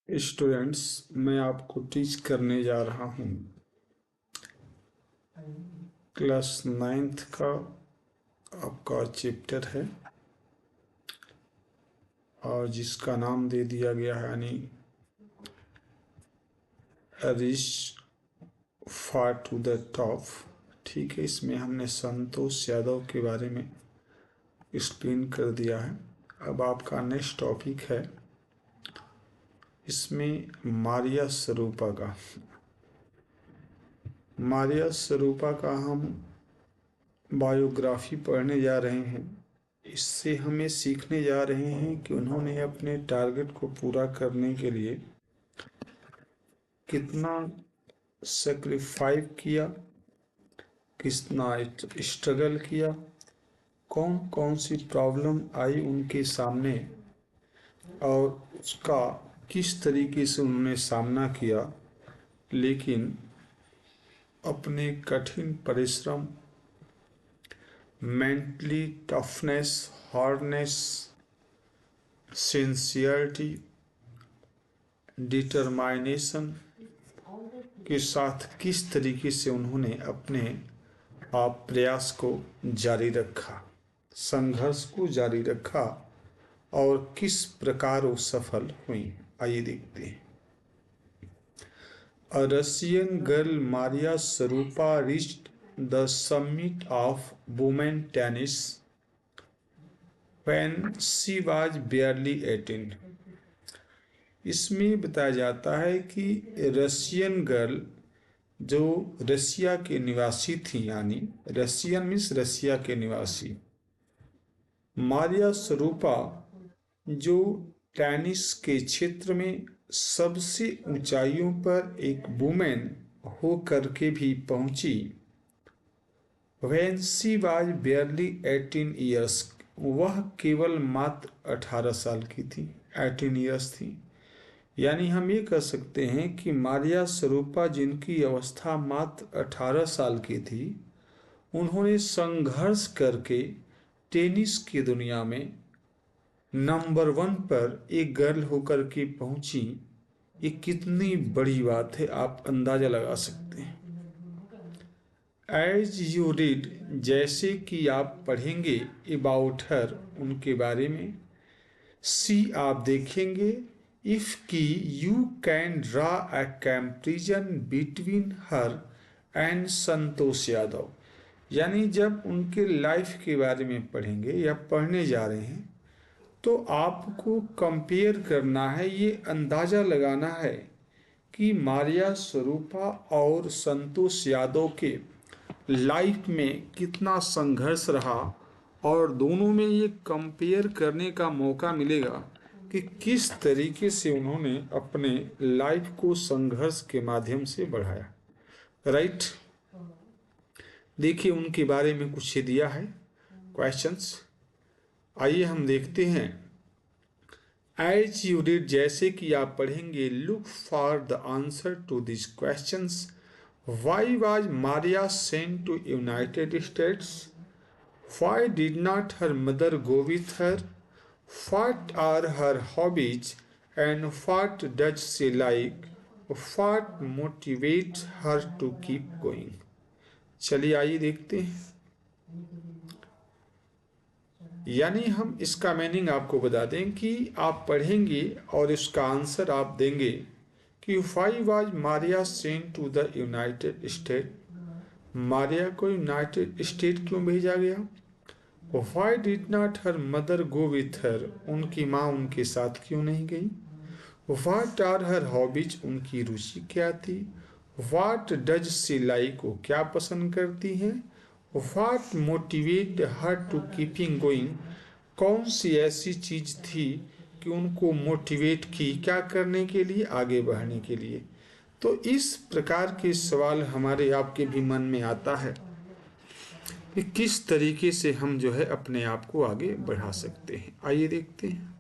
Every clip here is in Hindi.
स्टूडेंट्स, मैं आपको टीच करने जा रहा हूँ क्लास 9th का आपका चैप्टर है और जिसका नाम दे दिया गया है यानी reach far to the top. ठीक है, इसमें हमने संतोष यादव के बारे में एक्सप्लेन कर दिया है। अब आपका नेक्स्ट टॉपिक है इसमें मारिया सरूपा का हम बायोग्राफी पढ़ने जा रहे हैं। इससे हमें सीखने जा रहे हैं कि उन्होंने अपने टारगेट को पूरा करने के लिए कितना सेक्रीफाइस किया, कितना स्ट्रगल किया, कौन कौन सी प्रॉब्लम आई उनके सामने और उसका किस तरीके से उन्होंने सामना किया, लेकिन अपने कठिन परिश्रम, मेंटली टफनेस, हार्डनेस, सिंसियरिटी, डिटरमाइनेशन के साथ किस तरीके से उन्होंने अपने आप प्रयास को जारी रखा, संघर्ष को जारी रखा और किस प्रकार वो सफल हुई। आइए देखते हैं। A Russian girl Maria Sarupa reached the summit of women tennis when she was barely 18। इसमें बताया जाता है कि रशियन गर्ल जो रसिया के निवासी थी, यानी रशियन मीन्स रसिया के निवासी, मारिया सरूपा जो टेनिस के क्षेत्र में सबसे ऊंचाइयों पर एक वुमेन हो करके भी पहुंची। When she was barely 18 years, वह केवल मात्र 18 साल की थी, 18 ईयर्स थी। यानी हम ये कह सकते हैं कि मारिया सरूपा जिनकी अवस्था मात्र 18 साल की थी, उन्होंने संघर्ष करके टेनिस की दुनिया में नंबर 1 पर एक गर्ल होकर के पहुंची। ये कितनी बड़ी बात है, आप अंदाजा लगा सकते हैं। एज यू रीड, जैसे कि आप पढ़ेंगे, अबाउट हर, उनके बारे में, सी आप देखेंगे, इफ की you can draw a comparison between her and Santosh Yadav. यानी जब उनके लाइफ के बारे में पढ़ेंगे या पढ़ने जा रहे हैं तो आपको कंपेयर करना है, ये अंदाज़ा लगाना है कि मारिया सरूपा और संतोष यादव के लाइफ में कितना संघर्ष रहा और दोनों में ये कंपेयर करने का मौका मिलेगा कि किस तरीके से उन्होंने अपने लाइफ को संघर्ष के माध्यम से बढ़ाया। राइट, देखिए उनके बारे में कुछ दिया है क्वेश्चंस। आइए हम देखते हैं। एज यू रीड, जैसे कि आप पढ़ेंगे, look for the answer to this questions. Why was Maria sent to United States? Why did not her mother go with her? What are her hobbies and what does she like? What motivate her to keep going? चलिए आइए देखते हैं। यानी हम इसका मीनिंग आपको बता दें कि आप पढ़ेंगे और इसका आंसर आप देंगे कि why was Maria sent to the United State? Maria को यूनाइटेड स्टेट क्यों भेजा गया? Why did not her mother go with her? उनकी माँ उनके साथ क्यों नहीं गई? What are her hobbies? उनकी रुचि क्या थी? What does she like? वो क्या पसंद करती हैं? What motivate her to keeping going? कौन सी ऐसी चीज थी कि उनको मोटिवेट की क्या करने के लिए, आगे बढ़ने के लिए? तो इस प्रकार के सवाल हमारे आपके भी मन में आता है कि किस तरीके से हम जो है अपने आप को आगे बढ़ा सकते हैं। आइए देखते हैं।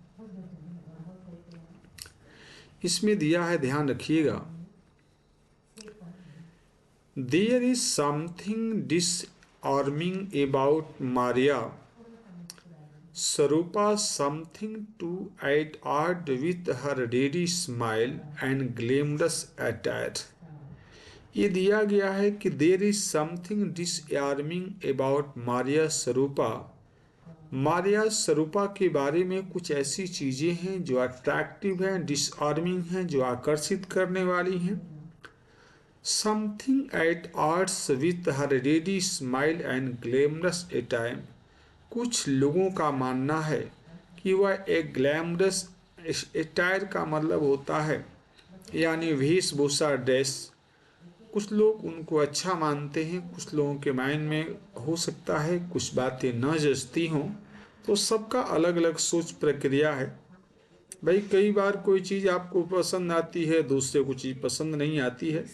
इसमें दिया है, ध्यान रखिएगा, there is something disarming about Maria. Sarupa something to add with her ready smile and glamorous attire. ये दिया गया है कि there is something disarming about Maria Sharapova. Maria स्वरूपा के बारे में कुछ ऐसी चीज़ें हैं जो अट्रैक्टिव हैं, डिसआर्मिंग हैं, जो आकर्षित करने वाली हैं। Something at arts with her ready smile and glamorous attire. कुछ लोगों का मानना है कि वह एक ग्लैमरस अटायर का मतलब होता है यानी वेशभूषा, ड्रेस। कुछ लोग उनको अच्छा मानते हैं, कुछ लोगों के माइंड में हो सकता है कुछ बातें न जचती हों, तो सबका अलग अलग सोच प्रक्रिया है। भाई कई बार कोई चीज़ आपको पसंद आती है, दूसरे को चीज़ पसंद नहीं आती है,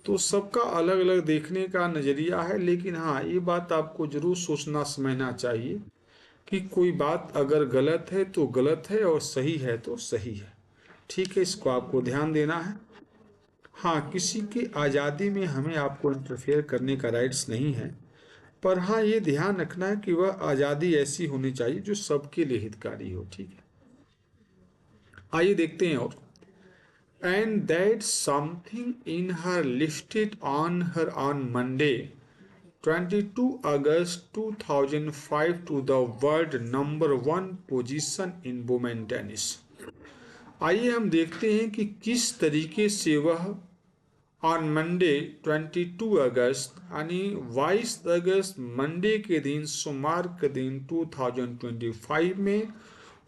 तो सबका अलग अलग देखने का नज़रिया है। लेकिन हाँ, ये बात आपको ज़रूर सोचना समझना चाहिए कि कोई बात अगर गलत है तो गलत है और सही है तो सही है। ठीक है, इसको आपको ध्यान देना है। हाँ, किसी की आज़ादी में हमें आपको इंटरफेयर करने का राइट्स नहीं है, पर हाँ ये ध्यान रखना है कि वह आज़ादी ऐसी होनी चाहिए जो सबके लिए हितकारी हो। ठीक है, आइए देखते हैं। और and that something in her listed on her on Monday 22 August 2005 to the world number 1 position in women tennis. आइए हम देखते हैं कि किस तरीके से वह ऑन मंडे 22 अगस्त यानी 22 अगस्त मंडे के दिन, सोमवार के दिन 2025 में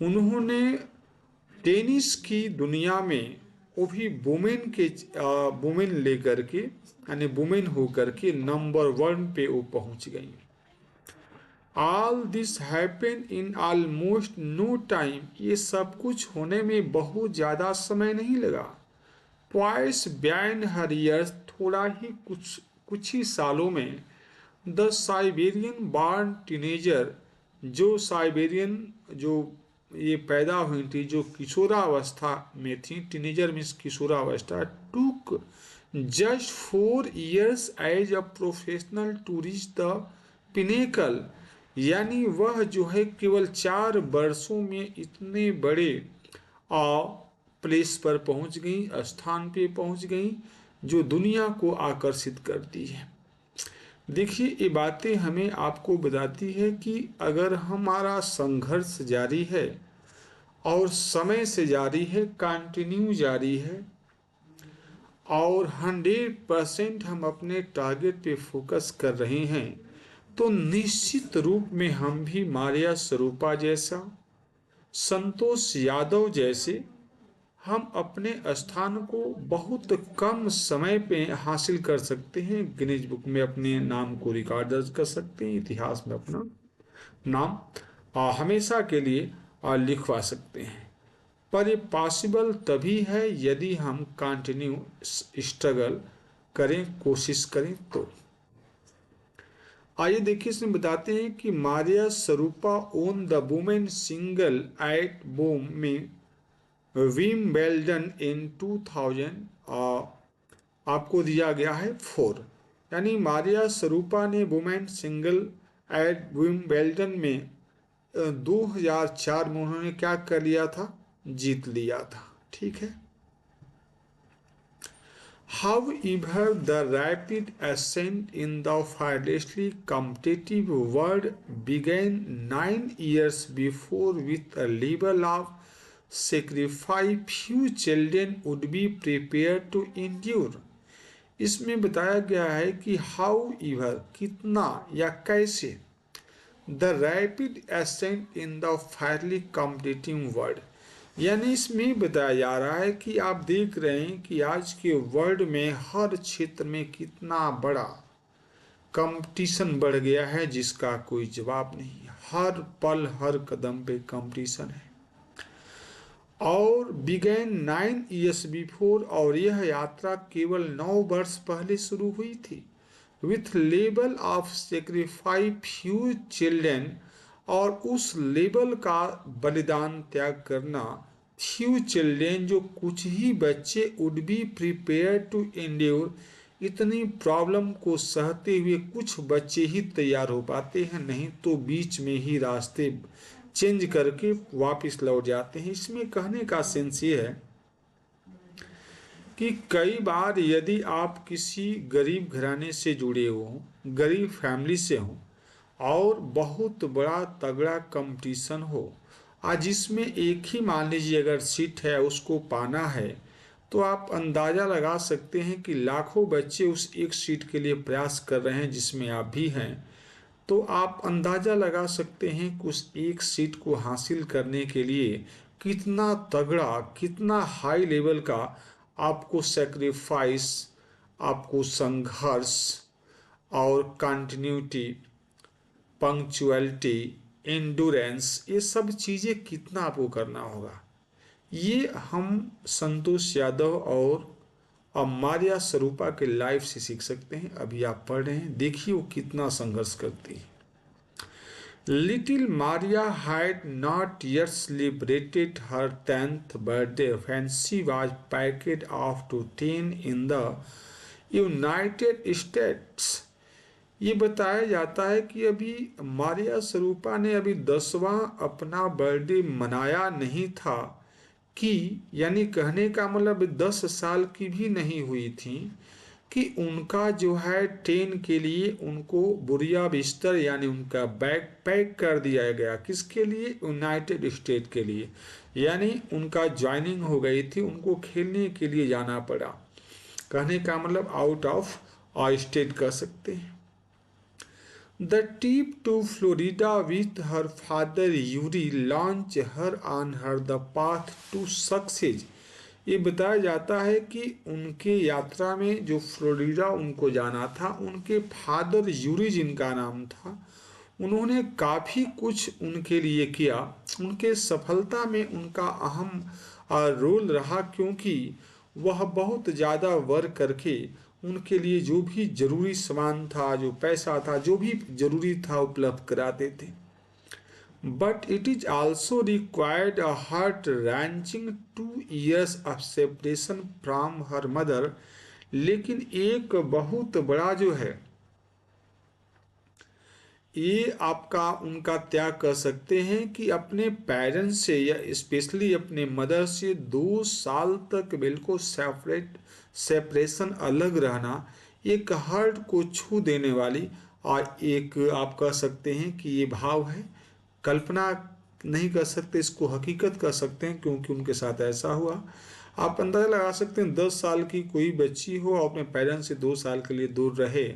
उन्होंने टेनिस की दुनिया में, वो भी वुमेन लेकर के यानी वुमेन होकर के नंबर 1 पे वो पहुंच गई। All this happen in almost no time. ये सब कुछ होने में बहुत ज़्यादा समय नहीं लगा। ट्वाइस बिहाइंड हर ईयर्स, थोड़ा ही कुछ ही सालों में, द साइबेरियन बॉर्न टीनेजर, जो साइबेरियन जो ये पैदा हुई थी, जो किशोरावस्था में थी, टीनेजर मीन्स किशोरावस्था, took just 4 years as a professional to reach the pinnacle. यानी वह जो है केवल 4 वर्षों में इतने बड़े प्लेस पर पहुंच गई, स्थान पे पहुंच गई जो दुनिया को आकर्षित करती है। देखिए, ये बातें हमें आपको बताती है कि अगर हमारा संघर्ष जारी है और समय से जारी है, कंटिन्यू जारी है और 100% हम अपने टारगेट पे फोकस कर रहे हैं, तो निश्चित रूप में हम भी मारिया स्वरूपा जैसा, संतोष यादव जैसे, हम अपने स्थान को बहुत कम समय पे हासिल कर सकते हैं। गिनीज बुक में अपने नाम को रिकॉर्ड दर्ज कर सकते हैं, इतिहास में अपना नाम हमेशा के लिए लिखवा सकते हैं। पर ये पॉसिबल तभी है यदि हम कंटिन्यू स्ट्रगल करें, कोशिश करें तो। आइए देखिए, इसमें बताते हैं कि Maria Sharapova won the women single at बोम में विम्बल्डन इन 2000 आपको दिया गया है 4। यानी मारिया स्वरूपा ने वुमेन सिंगल एट विम्बल्डन में 2004 में उन्होंने क्या कर लिया था, जीत लिया था। ठीक है। However, the rapid ascent in the fiercely competitive world began 9 years before with a level of sacrifice few children would be prepared to endure। इसमें बताया गया है कि however कितना या कैसे, the rapid ascent in the fiercely competitive world, यानी इसमें बताया जा रहा है कि आप देख रहे हैं कि आज के वर्ल्ड में हर क्षेत्र में कितना बड़ा कंपटीशन बढ़ गया है जिसका कोई जवाब नहीं। हर पल हर कदम पे कंपटीशन है। और बिगेन 9 years बिफोर, और यह यात्रा केवल 9 वर्ष पहले शुरू हुई थी। With level of sacrifice few children, और उस लेवल का बलिदान त्याग करना, फ्यू चिल्ड्रेन जो कुछ ही बच्चे, would be prepare to endure, इतनी प्रॉब्लम को सहते हुए कुछ बच्चे ही तैयार हो पाते हैं, नहीं तो बीच में ही रास्ते चेंज करके वापस लौट जाते हैं। इसमें कहने का सेंस ये है कि कई बार यदि आप किसी गरीब घराने से जुड़े हो, गरीब फैमिली से हो और बहुत बड़ा तगड़ा कंपटीशन हो, आज जिसमें एक ही मान लीजिए अगर सीट है उसको पाना है, तो आप अंदाज़ा लगा सकते हैं कि लाखों बच्चे उस एक सीट के लिए प्रयास कर रहे हैं जिसमें आप भी हैं। तो आप अंदाज़ा लगा सकते हैं कि उस एक सीट को हासिल करने के लिए कितना तगड़ा, कितना हाई लेवल का आपको सेक्रीफाइस, आपको संघर्ष और कंटिन्यूटी, पंक्चुअलिटी, एंडुरेंस, ये सब चीज़ें कितना आपको करना होगा। ये हम संतोष यादव और मारिया स्वरूपा के लाइफ से सीख सकते हैं। अभी आप पढ़ रहे हैं, देखिए वो कितना संघर्ष करती है। Little Maria had not yet celebrated her 10th birthday when she was packed off to 10 in the United states. ये बताया जाता है कि अभी मारिया स्वरूपा ने अभी 10वां अपना बर्थडे मनाया नहीं था, कि यानी कहने का मतलब 10 साल की भी नहीं हुई थी कि उनका जो है 10 के लिए उनको बुरिया बिस्तर यानी उनका बैग पैक कर दिया गया। किसके लिए? यूनाइटेड स्टेट के लिए। यानी उनका ज्वाइनिंग हो गई थी, उनको खेलने के लिए जाना पड़ा। कहने का मतलब आउट ऑफ स्टेट कह सकते हैं। The trip to Florida with her father Yuri launched her on her the path to success। ये बताया जाता है कि उनके यात्रा में जो फ्लोरिडा उनको जाना था, उनके फादर यूरी जिनका नाम था, उन्होंने काफ़ी कुछ उनके लिए किया। उनके सफलता में उनका अहम रोल रहा, क्योंकि वह बहुत ज़्यादा वर्क करके उनके लिए जो भी जरूरी सामान था, जो पैसा था, जो भी जरूरी था उपलब्ध कराते थे। But it is also required a heart-wrenching 2 years of separation from her mother। लेकिन एक बहुत बड़ा जो है, ये आपका उनका त्याग कर सकते हैं कि अपने पेरेंट्स से या स्पेशली अपने मदर से 2 साल तक बिल्कुल सेपरेशन अलग रहना, एक हार्ट को छू देने वाली और एक आप कह सकते हैं कि ये भाव है। कल्पना नहीं कर सकते, इसको हकीकत कर सकते हैं, क्योंकि उनके साथ ऐसा हुआ। आप अंदाज़ा लगा सकते हैं 10 साल की कोई बच्ची हो और अपने पेरेंट्स से 2 साल के लिए दूर रहे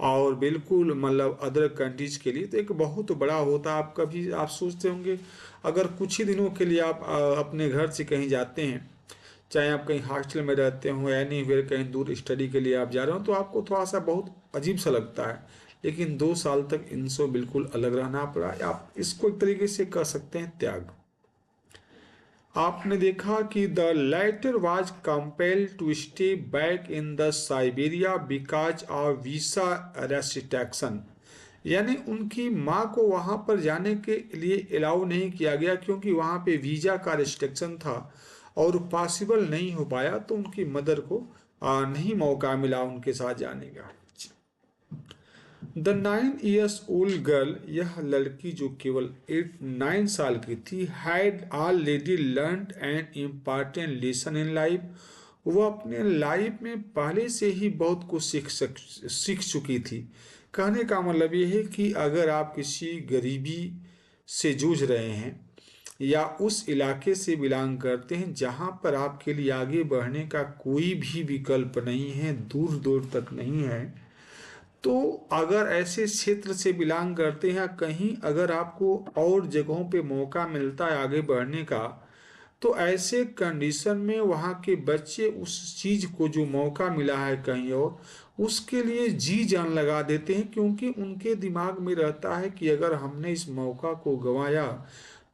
और बिल्कुल मतलब अदर कंट्रीज के लिए, तो एक बहुत बड़ा होता। आप कभी आप सोचते होंगे अगर कुछ ही दिनों के लिए आप अपने घर से कहीं जाते हैं, चाहे आप कहीं हॉस्टल में रहते हो या नहीं, फिर कहीं दूर स्टडी के लिए आप जा रहे हो, तो आपको थोड़ा सा बहुत अजीब सा लगता है। लेकिन 2 साल तक इनसे बिल्कुल अलग रहना पड़ा। आप इसको एक तरीके से कह सकते हैं त्याग। आपने देखा कि the letter was compelled to stay back in the Siberia because of visa restriction. यानी उनकी माँ को वहाँ पर जाने के लिए अलाउ नहीं किया गया, क्योंकि वहाँ पे वीज़ा का रिस्ट्रिक्शन था और पॉसिबल नहीं हो पाया, तो उनकी मदर को नहीं मौका मिला उनके साथ जाने का। द 9 years old गर्ल, यह लड़की जो केवल 9 साल की थी, had already learned an important lesson in life. वह अपने लाइफ में पहले से ही बहुत कुछ सीख चुकी थी। कहने का मतलब यह है कि अगर आप किसी गरीबी से जूझ रहे हैं या उस इलाके से बिलोंग करते हैं जहां पर आपके लिए आगे बढ़ने का कोई भी विकल्प नहीं है, दूर दूर तक नहीं है, तो अगर ऐसे क्षेत्र से बिलोंग करते हैं, कहीं अगर आपको और जगहों पे मौका मिलता है आगे बढ़ने का, तो ऐसे कंडीशन में वहाँ के बच्चे उस चीज़ को जो मौका मिला है कहीं और, उसके लिए जी जान लगा देते हैं, क्योंकि उनके दिमाग में रहता है कि अगर हमने इस मौका को गंवाया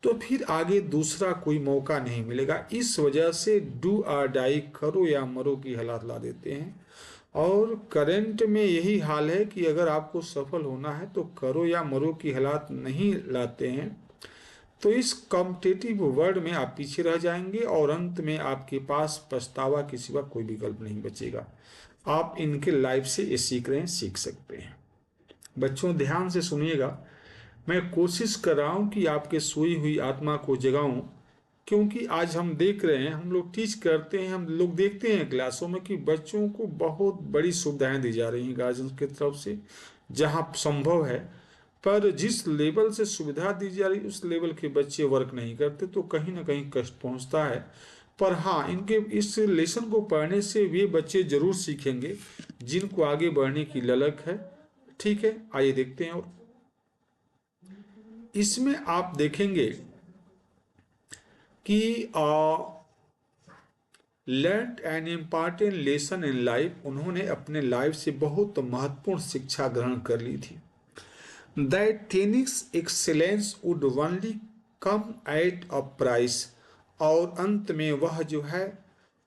तो फिर आगे दूसरा कोई मौका नहीं मिलेगा। इस वजह से डू और डाई, करो या मरो की हालत ला देते हैं। और करंट में यही हाल है कि अगर आपको सफल होना है तो करो या मरो की हालात नहीं लाते हैं, तो इस कॉम्पिटिटिव वर्ल्ड में आप पीछे रह जाएंगे और अंत में आपके पास पछतावा के सिवा कोई विकल्प नहीं बचेगा। आप इनके लाइफ से ये सीख रहे हैं, सीख सकते हैं। बच्चों ध्यान से सुनिएगा, मैं कोशिश कर रहा हूं कि आपके सोई हुई आत्मा को जगाऊं, क्योंकि आज हम देख रहे हैं, हम लोग टीच करते हैं, हम लोग देखते हैं क्लासों में कि बच्चों को बहुत बड़ी सुविधाएं दी जा रही हैं गार्जियंस की तरफ से जहां संभव है, पर जिस लेवल से सुविधा दी जा रही उस लेवल के बच्चे वर्क नहीं करते, तो कहीं ना कहीं कष्ट पहुंचता है। पर हाँ, इनके इस लेसन को पढ़ने से वे बच्चे जरूर सीखेंगे जिनको आगे बढ़ने की ललक है। ठीक है, आइए देखते हैं। और इसमें आप देखेंगे कि learn an important lesson in life, उन्होंने अपने लाइफ से बहुत महत्वपूर्ण शिक्षा ग्रहण कर ली थी। That tennis excellence would only come at a price, और अंत में वह जो है,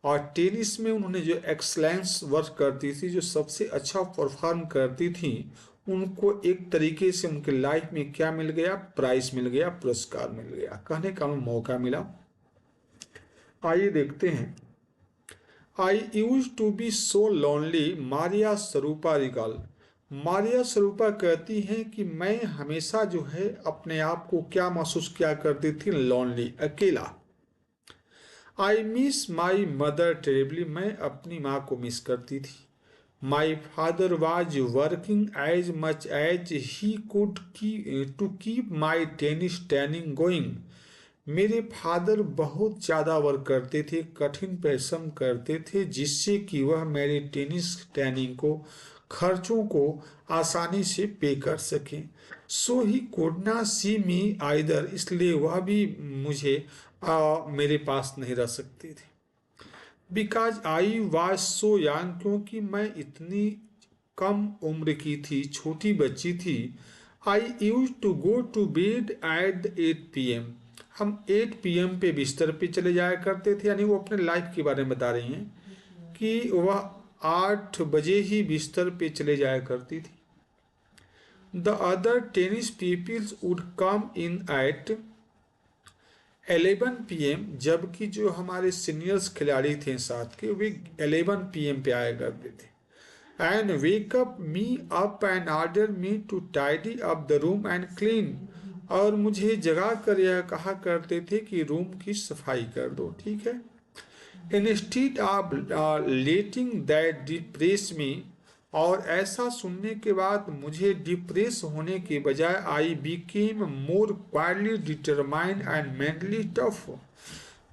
और टेनिस में उन्होंने जो एक्सलेंस वर्क करती थी, जो सबसे अच्छा परफॉर्म करती थी, उनको एक तरीके से उनके लाइफ में क्या मिल गया, प्राइज मिल गया, पुरस्कार मिल गया, कहने का मौका मिला। आइए देखते हैं। I use to be so lonely, Maria Sharapova recall. Maria स्वरूपा कहती हैं कि मैं हमेशा जो है अपने आप को क्या महसूस किया करती थी, लोनली, अकेला। I miss my mother terribly, मैं अपनी माँ को मिस करती थी। My father was working as much as he could to keep my tennis training going. मेरे फादर बहुत ज़्यादा वर्क करते थे, कठिन परिश्रम करते थे, जिससे कि वह मेरे टेनिस ट्रेनिंग को, खर्चों को आसानी से पे कर सकें। So he could not see me either, इसलिए वह भी मुझे मेरे पास नहीं रह सकते थे। Because I was so young, क्योंकि मैं इतनी कम उम्र की थी, छोटी बच्ची थी। I use to go to bed at 8 PM। हम 8 PM पे बिस्तर पे चले जाया करते थे, यानी वो अपने लाइफ के बारे में बता रही हैं कि वह 8 बजे ही बिस्तर पे चले जाया करती थी। The other tennis peoples would come in at 11 PM, जबकि जो हमारे सीनियर्स खिलाड़ी थे साथ के, वे 11 PM पे आया करते थे। And wake up me up and order me to tidy up the room and clean, और मुझे जगा कर यह कहा करते थे कि रूम की सफाई कर दो। ठीक है। Instead of letting that depress me, और ऐसा सुनने के बाद मुझे डिप्रेस होने के बजाय I became more quietly determined and mentally tough.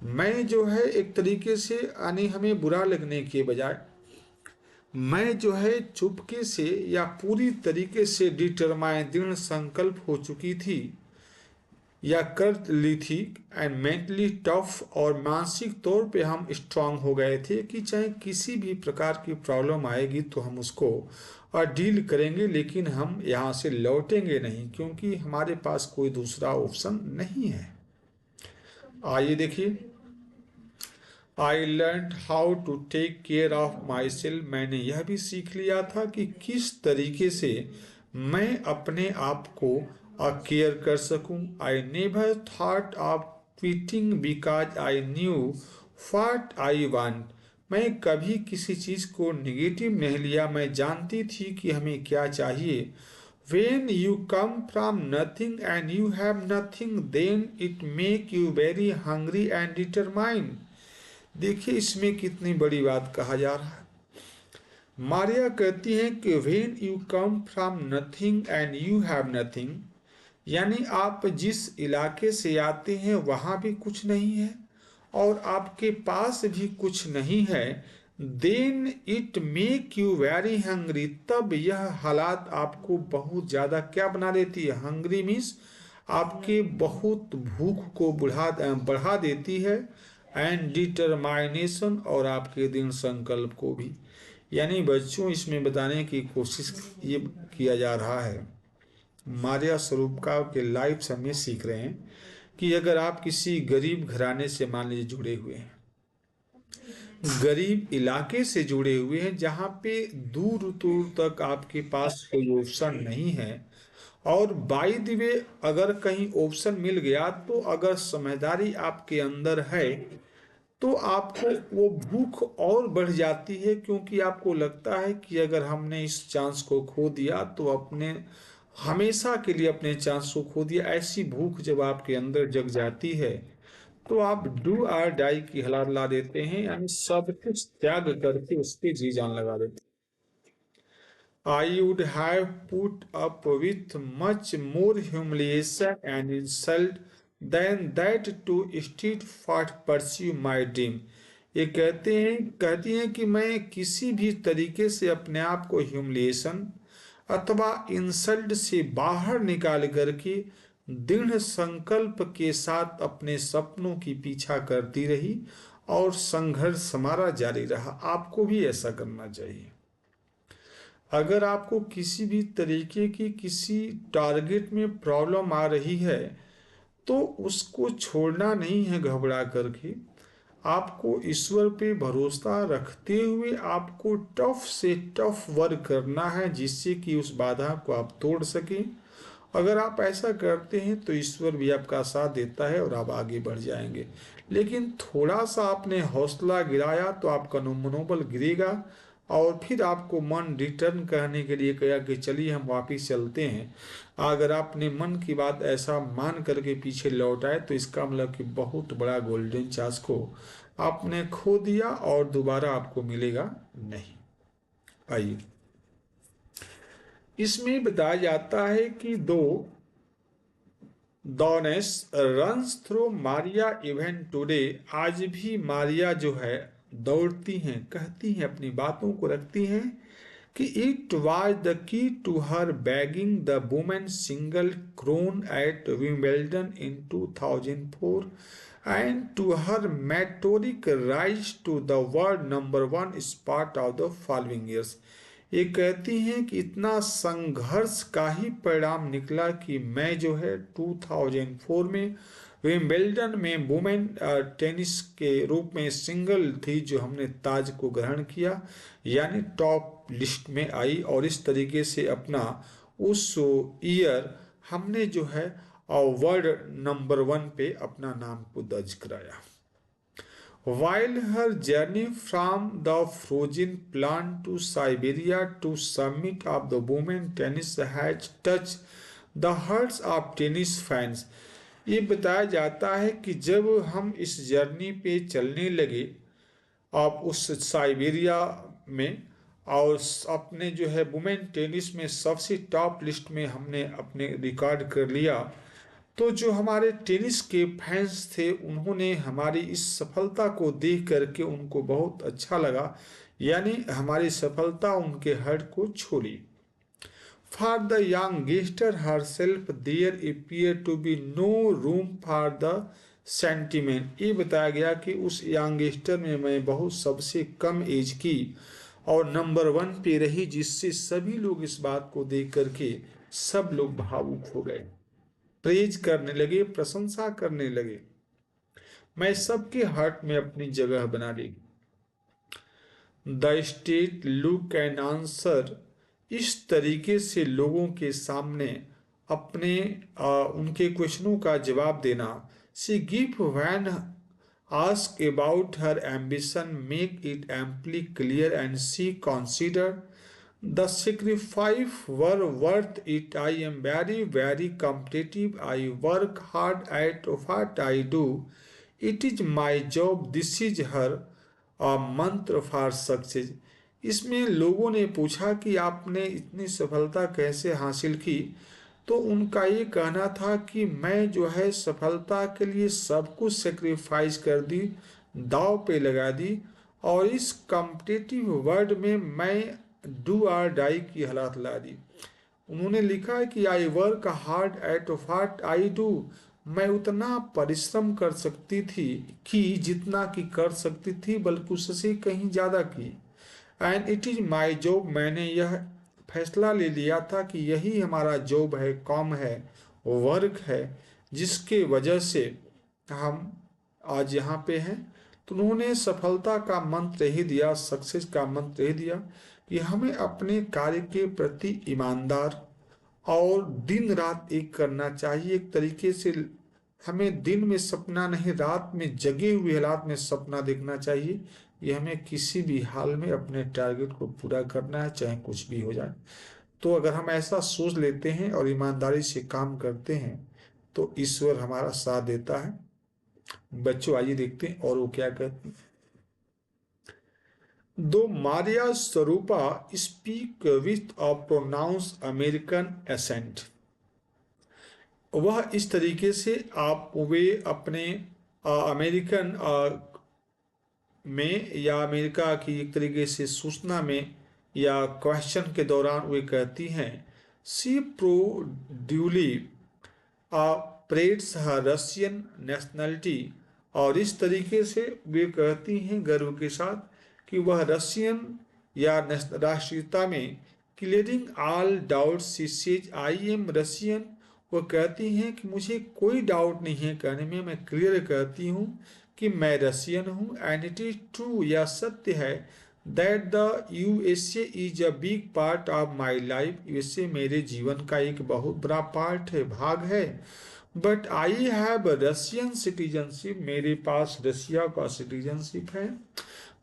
मैं जो है एक तरीके से, यानी हमें बुरा लगने के बजाय मैं जो है चुपके से या पूरी तरीके से डिटरमाइन, दृढ़ संकल्प हो चुकी थी या कर ली थी, एंड मेंटली टफ, और मानसिक तौर पे हम स्ट्रांग हो गए थे कि चाहे किसी भी प्रकार की प्रॉब्लम आएगी तो हम उसको डील करेंगे, लेकिन हम यहाँ से लौटेंगे नहीं, क्योंकि हमारे पास कोई दूसरा ऑप्शन नहीं है। आइए देखिए। I learn how to take care of myself, मैंने यह भी सीख लिया था कि किस तरीके से मैं अपने आप को केयर कर सकूं। I never thought of quitting because I knew what I want, मैं कभी किसी चीज़ को निगेटिव नहीं लिया, मैं जानती थी कि हमें क्या चाहिए। When you come from nothing and you have nothing, then it make you very hungry and determined. देखिए इसमें कितनी बड़ी बात कहा जा रहा है। मारिया कहती है कि when you come from nothing and you have nothing, यानी आप जिस इलाके से आते हैं वहाँ भी कुछ नहीं है और आपके पास भी कुछ नहीं है, then it make you very hungry, तब यह हालात आपको बहुत ज़्यादा क्या बना देती है, hungry means आपके बहुत भूख को बढ़ा देती है, एंड डिटरमाइनेशन, और आपके दृढ़ संकल्प को भी। यानी बच्चों इसमें बताने की कोशिश ये किया जा रहा है, मारिया स्वरूपका के लाइफ से हमें सीख रहे हैं कि अगर आप किसी गरीब घराने से मान लीजिए जुड़े हुए हैं, गरीब इलाके से जुड़े हुए हैं जहाँ पे दूर दूर तक आपके पास कोई ऑप्शन नहीं है, और बाय द वे अगर कहीं ऑप्शन मिल गया तो अगर समझदारी आपके अंदर है तो आपको वो भूख और बढ़ जाती है, क्योंकि आपको लगता है कि अगर हमने इस चांस को खो दिया तो अपने हमेशा के लिए अपने चांस को खो दिया। ऐसी भूख जब आपके अंदर जग जाती है तो आप डू आर डाई की हालत ला देते हैं, यानी सब कुछ त्याग करके उस पे जी जान लगा देते हैं। I would have put up with much more humiliation and insult than that to steadfast pursue my dream. ये कहती हैं कि मैं किसी भी तरीके से अपने आप को ह्यूमिलिएशन अथवा इंसल्ट से बाहर निकाल करके दृढ़ संकल्प के साथ अपने सपनों की पीछा करती रही और संघर्ष हमारा जारी रहा। आपको भी ऐसा करना चाहिए। अगर आपको किसी भी तरीके की किसी टारगेट में प्रॉब्लम आ रही है तो उसको छोड़ना नहीं है घबरा करके। आपको ईश्वर पे भरोसा रखते हुए आपको टफ से टफ वर्क करना है जिससे कि उस बाधा को आप तोड़ सकें। अगर आप ऐसा करते हैं तो ईश्वर भी आपका साथ देता है और आप आगे बढ़ जाएंगे। लेकिन थोड़ा सा आपने हौसला गिराया तो आपका मनोबल गिरेगा और फिर आपको मन रिटर्न करने के लिए कहा कि चलिए हम वापिस चलते हैं। अगर आपने मन की बात ऐसा मान करके पीछे लौट आए तो इसका मतलब कि बहुत बड़ा गोल्डन चांस को आपने खो दिया और दोबारा आपको मिलेगा नहीं। आइए, इसमें बताया जाता है कि दो डॉनेस runs through Maria even today, आज भी मारिया जो है दौड़ती हैं, कहती हैं, अपनी बातों को रखती हैं कि it was the key to her bagging the women single crown at Wimbledon in 2004 and to her meteoric rise to the world number 1 spot of the following years. ये कहती हैं कि इतना संघर्ष का ही परिणाम निकला कि मैं जो है 2004 में विंबलडन में वुमेन टेनिस के रूप में सिंगल थी जो हमने ताज को ग्रहण किया, यानी टॉप लिस्ट में आई और इस तरीके से अपना उस ईयर हमने जो है वर्ल्ड नंबर 1 पे अपना नाम को दर्ज कराया। While her journey from the frozen plant to Siberia to summit of the women tennis has touched the hearts of tennis fans, ये बताया जाता है कि जब हम इस जर्नी पे चलने लगे आप उस साइबेरिया में और अपने जो है वुमेन टेनिस में सबसे टॉप लिस्ट में हमने अपने रिकॉर्ड कर लिया, तो जो हमारे टेनिस के फैंस थे उन्होंने हमारी इस सफलता को देख करके उनको बहुत अच्छा लगा, यानी हमारी सफलता उनके हार्ट को छोड़ी। For the youngster herself there appear to be no room for the sentiment, ये बताया गया कि उस यंगस्टर में मैं बहुत सबसे कम एज की और नंबर 1 पे रही, जिससे सभी लोग इस बात को देख करके सब लोग भावुक हो गए, प्रेज करने लगे, प्रशंसा करने लगे। मैं सबके हार्ट में अपनी जगह बना ली। The state look and answer, इस तरीके से लोगों के सामने अपने उनके क्वेश्चनों का जवाब देना। She give when ask about her ambition make it amply clear and she consider the sacrifice were worth it. I am very, very competitive. I work hard at what I do. It is my job. This is her mantra for success. इसमें लोगों ने पूछा कि आपने इतनी सफलता कैसे हासिल की, तो उनका ये कहना था कि मैं जो है सफलता के लिए सब कुछ सेक्रीफाइस कर दी, दाव पे लगा दी और इस कॉम्पिटिटिव वर्ल्ड में मैं डू आर डाई की हालत ला दी। उन्होंने लिखा है कि I work hard at what I do, मैं उतना परिश्रम कर सकती थी कि जितना कि कर सकती थी, बल्कि उससे कहीं ज़्यादा की। And it is my job, मैंने यह फैसला ले लिया था कि यही हमारा जॉब है, काम है, वर्क है, जिसके वजह से हम आज यहाँ पे हैं। तो उन्होंने सफलता का मंत्र ही दिया, सक्सेस का मंत्र ही दिया कि हमें अपने कार्य के प्रति ईमानदार और दिन रात एक करना चाहिए। एक तरीके से हमें दिन में सपना नहीं, रात में जगे हुए हालात में सपना देखना चाहिए। ये हमें किसी भी हाल में अपने टारगेट को पूरा करना है, चाहे कुछ भी हो जाए। तो अगर हम ऐसा सोच लेते हैं और ईमानदारी से काम करते हैं तो ईश्वर हमारा साथ देता है। बच्चों आइए देखते हैं और वो क्या कहते हैं। दो Maria Sharapova speak with a pronounce American accent. वह इस तरीके से आप वे अपने अमेरिकन में या अमेरिका की एक तरीके से सूचना में या क्वेश्चन के दौरान वे कहती हैं सी प्रोड्यूली परेड्स हर रशियन नेशनलिटी। और इस तरीके से वे कहती हैं गर्व के साथ कि वह रशियन या राष्ट्रीयता में clearing all doubt she says I am Russian. वह कहती हैं कि मुझे कोई डाउट नहीं है कहने में, मैं क्लियर कहती हूँ कि मैं रशियन हूँ। एंड इट इज ट्रू, यह सत्य है that the USA is a big part of my life. USA मेरे जीवन का एक बहुत बड़ा पार्ट है, भाग है। But I have Russian citizenship, मेरे पास रशिया का सिटीजनशिप है।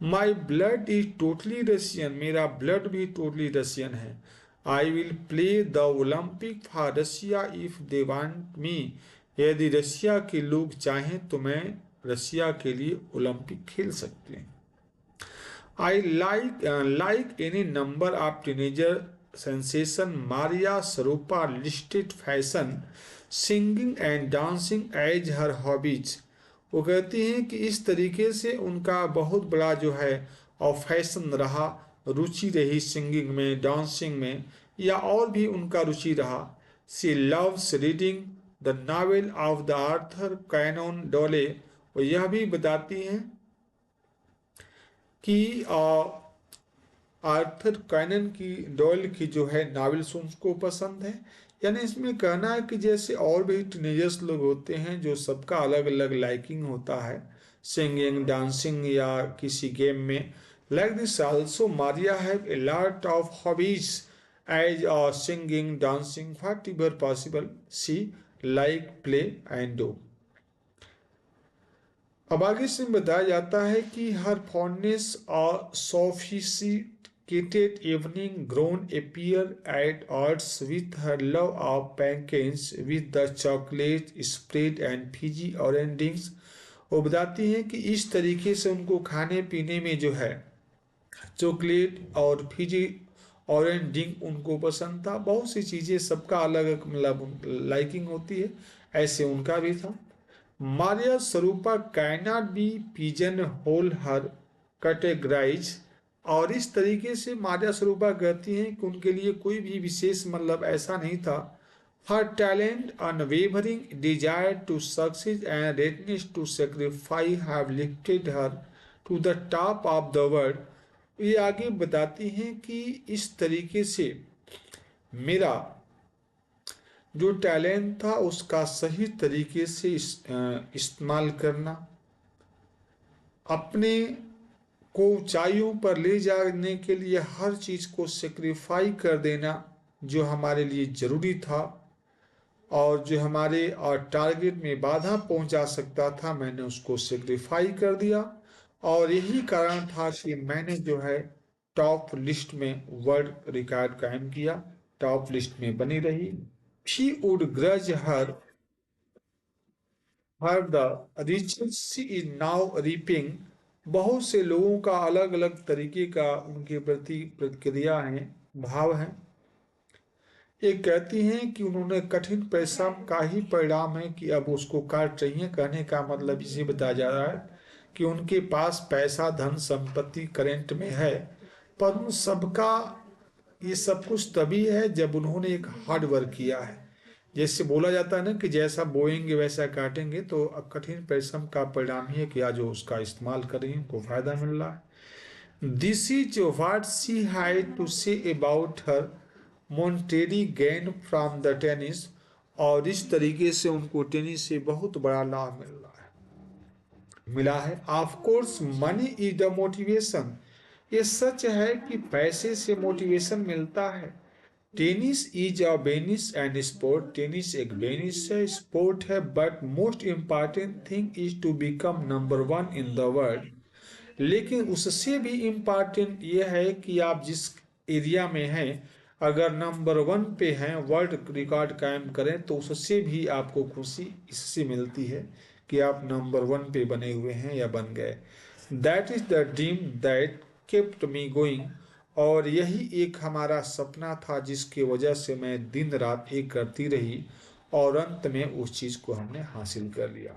My blood is totally Russian, मेरा ब्लड भी टोटली रशियन है। I will play the Olympic for Russia if they want me. यदि रशिया के लोग चाहें तो मैं रशिया के लिए ओलंपिक खेल सकते हैं। I like any number of teenager sensation Maria Sarupa listed fashion, singing and dancing as her hobbies। वो कहती हैं कि इस तरीके से उनका बहुत बड़ा जो है और फैशन रहा, रुचि रही सिंगिंग में, डांसिंग में, या और भी उनका रुचि रहा। She loves reading the novel of the Arthur Conan Doyle. वो यह भी बताती हैं कि आर्थर कैनन की डॉयल की जो है नॉवेल्स उनको पसंद है। यानी इसमें कहना है कि जैसे और भी टीनेजर्स लोग होते हैं जो सबका अलग अलग लाइकिंग होता है सिंगिंग, डांसिंग या किसी गेम में, like this also Maria have a lot of hobbies as singing, dancing, whatever possible see like play and do. अब आगे से बताया जाता है कि हर फॉन्डनेस और sophisticated evening grown appear at odds with her love of pancakes with the chocolate spread and Fiji orange drinks। वो बताती हैं कि इस तरीके से उनको खाने पीने में जो है चॉकलेट और फिजी ऑरेंज ड्रिंक उनको पसंद था। बहुत सी चीज़ें सबका अलग मतलब लाइकिंग होती है, ऐसे उनका भी था। Maria Sarupa cannot be pigeonhole her categorize। और इस तरीके से मारिया स्वरूपा कहती हैं कि उनके लिए कोई भी विशेष मतलब ऐसा नहीं था। Her talent unwavering desire to succeed and readiness to sacrifice have lifted her to the top of the world. ये आगे बताती हैं कि इस तरीके से मेरा जो टैलेंट था उसका सही तरीके से इस्तेमाल करना, अपने को ऊंचाइयों पर ले जाने के लिए हर चीज़ को सेक्रीफाई कर देना जो हमारे लिए ज़रूरी था और जो हमारे टारगेट में बाधा पहुंचा सकता था, मैंने उसको सेक्रीफाई कर दिया। और यही कारण था कि मैंने जो है टॉप लिस्ट में वर्ल्ड रिकॉर्ड कायम किया, टॉप लिस्ट में बनी रही। She would grudge her the riches she is now reaping। बहुत से लोगों का अलग अलग तरीके का उनके प्रति प्रतिक्रिया है, भाव है। एक कहती हैं कि उन्होंने कठिन परिश्रम का ही परिणाम है कि अब उसको काट रही हैं। कहने का मतलब इसे बताया जा रहा है कि उनके पास पैसा, धन, संपत्ति करेंट में है, पर उन सबका ये सब कुछ तभी है जब उन्होंने एक हार्ड वर्क किया है। जैसे बोला जाता है ना कि जैसा बोएंगे वैसा काटेंगे, तो कठिन परिश्रम का परिणाम ही है कि आज उसका इस्तेमाल कर रही है, उनको फायदा मिल रहा है। This is what she had to say about her monetary gain from the tennis. और इस तरीके से उनको टेनिस से बहुत बड़ा लाभ मिला है। Of course money is the motivation. ये सच है कि पैसे से मोटिवेशन मिलता है। टेनिस इज अ बेनिस एंड स्पोर्ट, टेनिस एक बेनिस है, स्पोर्ट है, but most important thing is to become number one in the world. लेकिन उससे भी इम्पॉर्टेंट यह है कि आप जिस एरिया में हैं अगर नंबर 1 पे हैं, वर्ल्ड रिकॉर्ड कायम करें, तो उससे भी आपको खुशी इससे मिलती है कि आप नंबर 1 पे बने हुए हैं या बन गए। That is the dream that kept me going, और यही एक हमारा सपना था जिसकी वजह से मैं दिन रात एक करती रही, और अंत में उस चीज़ को हमने हासिल कर लिया।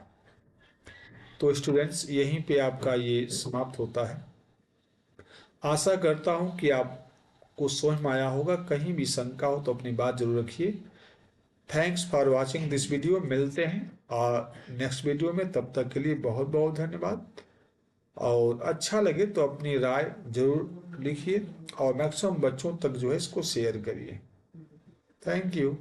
तो स्टूडेंट्स, यहीं पे आपका ये समाप्त होता है। आशा करता हूँ कि आपको समझ में आया होगा। कहीं भी शंका हो तो अपनी बात जरूर रखिए। Thanks for watching this video. मिलते हैं और नेक्स्ट वीडियो में, तब तक के लिए बहुत बहुत धन्यवाद। और अच्छा लगे तो अपनी राय जरूर लिखिए और मैक्सिमम बच्चों तक जो है इसको शेयर करिए। Thank you.